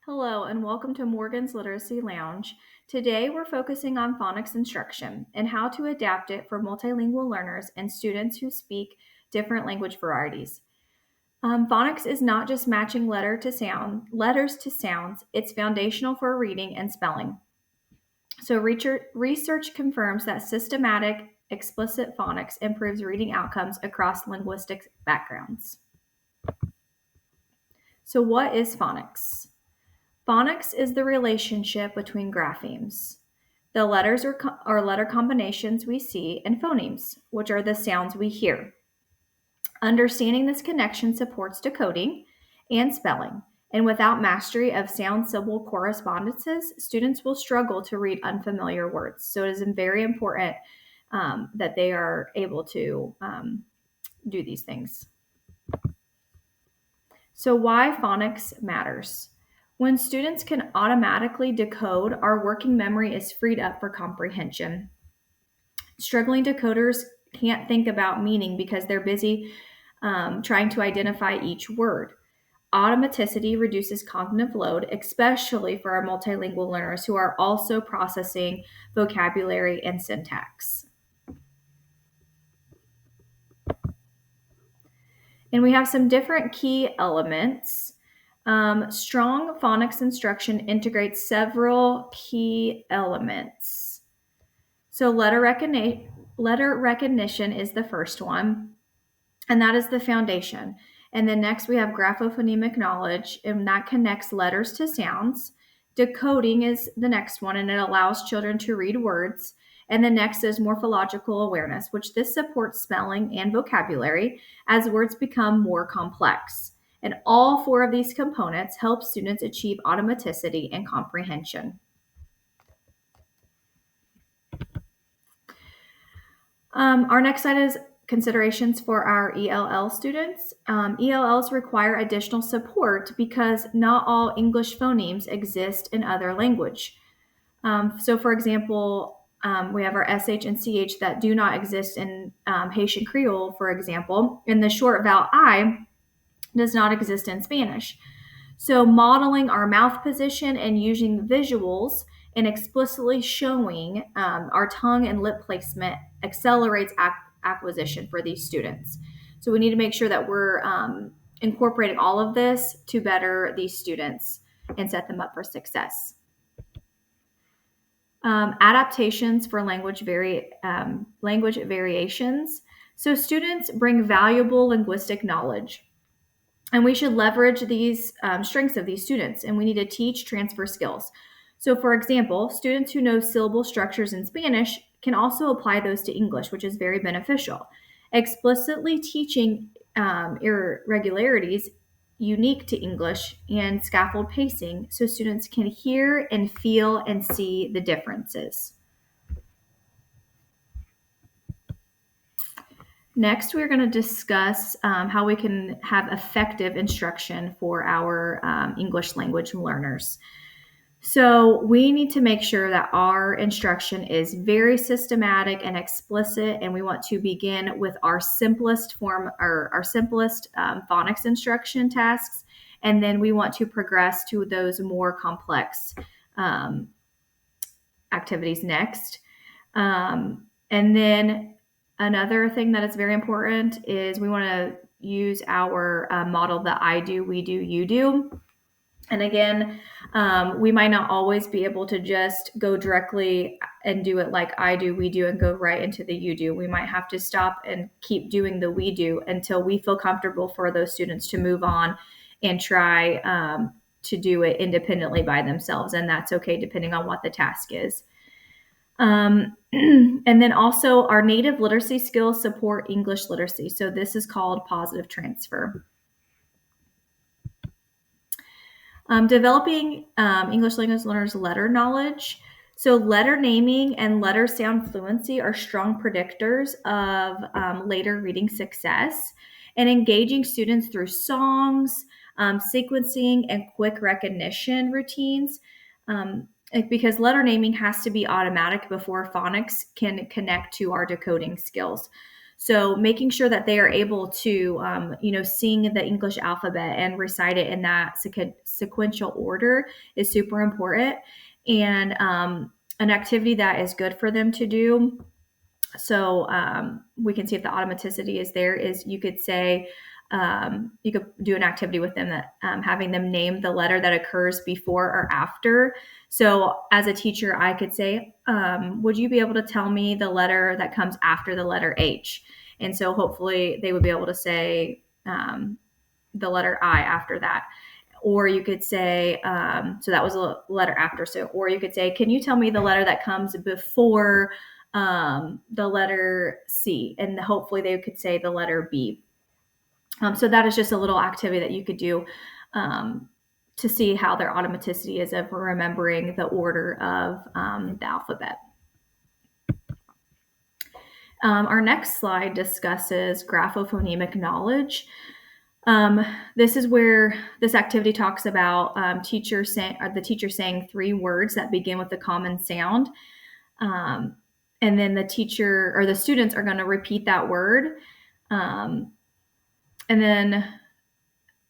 Hello, and welcome to Morgan's Literacy Lounge. Today, we're focusing on phonics instruction and how to adapt it for multilingual learners and students who speak different language varieties. Phonics is not just matching letters to sounds, it's foundational for reading and spelling. So, research confirms that systematic, explicit phonics improves reading outcomes across linguistic backgrounds. So, what is phonics? Phonics is the relationship between graphemes. The letters are letter combinations we see, and phonemes, which are the sounds we hear. Understanding this connection supports decoding and spelling. And without mastery of sound syllable correspondences, students will struggle to read unfamiliar words. So it is very important that they are able to do these things. So, why phonics matters? When students can automatically decode, our working memory is freed up for comprehension. Struggling decoders can't think about meaning because they're busy trying to identify each word. Automaticity reduces cognitive load, especially for our multilingual learners who are also processing vocabulary and syntax. And we have some different key elements. Strong phonics instruction integrates several key elements. So letter recognition is the first one, and that is the foundation. And then next we have graphophonemic knowledge, and that connects letters to sounds. Decoding is the next one, and it allows children to read words. And the next is morphological awareness, which this supports spelling and vocabulary as words become more complex. And all four of these components help students achieve automaticity and comprehension. Our next slide is considerations for our ELL students. ELLs require additional support because not all English phonemes exist in other language. So, for example, we have our SH and CH that do not exist in Haitian Creole, for example, and the short vowel I does not exist in Spanish. So, modeling our mouth position and using visuals and explicitly showing our tongue and lip placement accelerates acquisition for these students. So, we need to make sure that we're incorporating all of this to better these students and set them up for success. Adaptations for language variations. So, students bring valuable linguistic knowledge. And we should leverage these strengths of these students, and we need to teach transfer skills. So, for example, students who know syllable structures in Spanish can also apply those to English, which is very beneficial. Explicitly teaching irregularities unique to English and scaffold pacing so students can hear and feel and see the differences. Next, we're going to discuss how we can have effective instruction for our English language learners. So, we need to make sure that our instruction is very systematic and explicit, and we want to begin with our simplest form or our simplest phonics instruction tasks, and then we want to progress to those more complex activities next. And then another thing that is very important is we want to use our model, the I do, we do, you do. And again, we might not always be able to just go directly and do it like I do, we do, and go right into the you do. We might have to stop and keep doing the we do until we feel comfortable for those students to move on and try to do it independently by themselves. And that's okay, depending on what the task is. And then also our native literacy skills support English literacy. So this is called positive transfer. Developing English language learners' letter knowledge. So letter naming and letter sound fluency are strong predictors of later reading success. And engaging students through songs, sequencing, and quick recognition routines. Because letter naming has to be automatic before phonics can connect to our decoding skills. So making sure that they are able to, sing the English alphabet and recite it in that sequential order is super important. And an activity that is good for them to do, so we can see if the automaticity is there, is you could say, you could do an activity with them that having them name the letter that occurs before or after. So as a teacher, I could say, would you be able to tell me the letter that comes after the letter H? And so hopefully they would be able to say the letter I after that. Or you could say, so that was a letter after. So, or you could say, can you tell me the letter that comes before the letter C? And hopefully they could say the letter B. So that is just a little activity that you could do to see how their automaticity is of remembering the order of the alphabet. Our next slide discusses graphophonemic knowledge. This is where this activity talks about the teacher saying 3 words that begin with a common sound. And then the teacher or the students are going to repeat that word. And then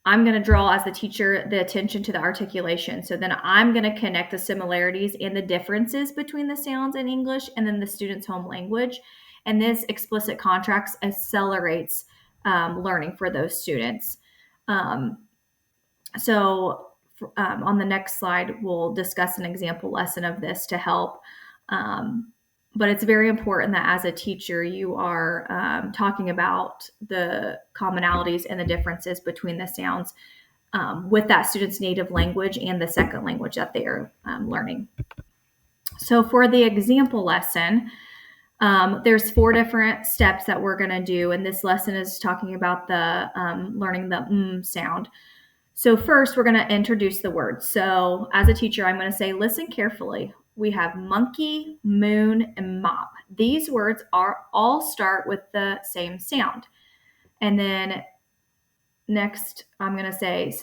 I'm going to draw, as the teacher, the attention to the articulation. So then I'm going to connect the similarities and the differences between the sounds in English and then the student's home language. And this explicit contrast accelerates learning for those students. So on the next slide, we'll discuss an example lesson of this to help. But it's very important that as a teacher, you are talking about the commonalities and the differences between the sounds with that student's native language and the second language that they are learning. So for the example lesson, there's 4 different steps that we're going to do. And this lesson is talking about the learning the sound. So first, we're going to introduce the words. So as a teacher, I'm going to say, listen carefully. We have monkey, moon, and mop. These words all start with the same sound. And then next, I'm going to say,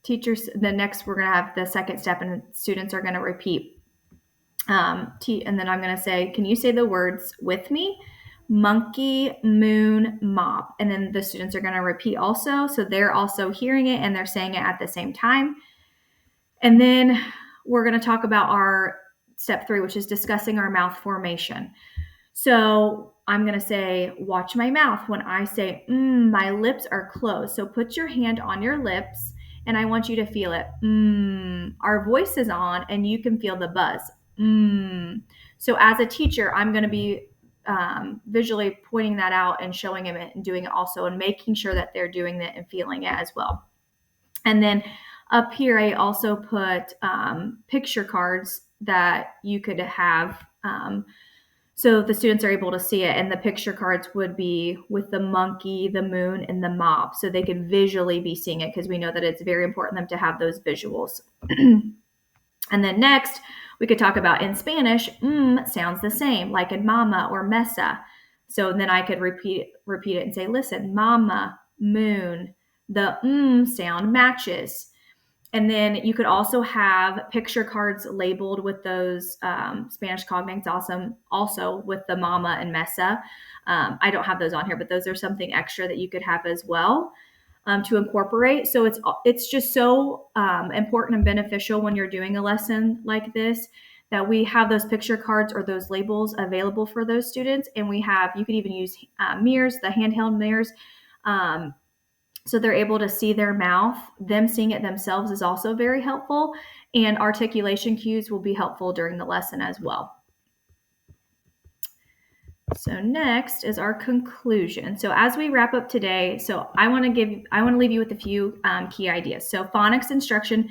teachers, next we're going to have the second step, and students are going to repeat. And then I'm going to say, can you say the words with me? Monkey, moon, mop. And then the students are going to repeat also. So they're also hearing it and they're saying it at the same time. And then we're going to talk about our step 3, which is discussing our mouth formation. So I'm going to say, watch my mouth. When I say, my lips are closed. So put your hand on your lips and I want you to feel it. Our voice is on and you can feel the buzz. So as a teacher, I'm going to be visually pointing that out and showing them it and doing it also and making sure that they're doing it and feeling it as well. And then up here, I also put picture cards that you could have so the students are able to see it. And the picture cards would be with the monkey, the moon, and the mop. So they could visually be seeing it because we know that it's very important for them to have those visuals. And then next, we could talk about in Spanish, sounds the same, like in mama or mesa. So then I could repeat it and say, listen, mama, moon, the sound matches. And then you could also have picture cards labeled with those Spanish cognates, also with the mama and mesa. I don't have those on here, but those are something extra that you could have as well to incorporate. So it's just so important and beneficial when you're doing a lesson like this that we have those picture cards or those labels available for those students. And you could even use mirrors, the handheld mirrors. So they're able to see their mouth. Them seeing it themselves is also very helpful. And articulation cues will be helpful during the lesson as well. So next is our conclusion. So as we wrap up today, I want to leave you with a few key ideas. So phonics instruction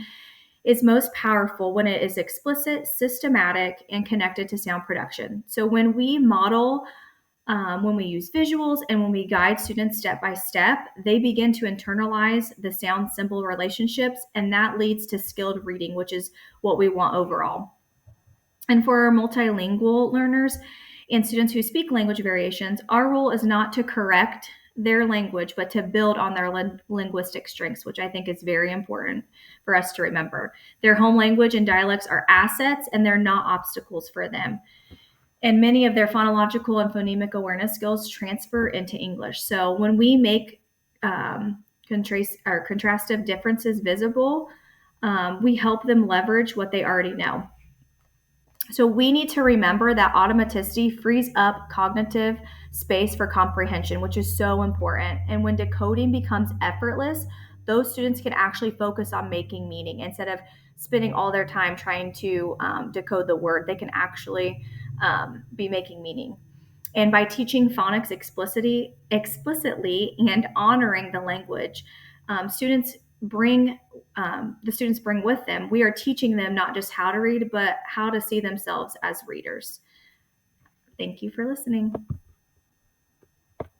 is most powerful when it is explicit, systematic, and connected to sound production. So when we model, when we use visuals, and when we guide students step by step, they begin to internalize the sound-symbol relationships, and that leads to skilled reading, which is what we want overall. And for our multilingual learners and students who speak language variations, our role is not to correct their language, but to build on their linguistic strengths, which I think is very important for us to remember. Their home language and dialects are assets, and they're not obstacles for them. And many of their phonological and phonemic awareness skills transfer into English. So when we make contrastive differences visible, we help them leverage what they already know. So we need to remember that automaticity frees up cognitive space for comprehension, which is so important. And when decoding becomes effortless, those students can actually focus on making meaning instead of spending all their time trying to decode the word. They can actually be making meaning. And by teaching phonics explicitly and honoring the language, students bring the students bring with them, we are teaching them not just how to read, but how to see themselves as readers. Thank you for listening.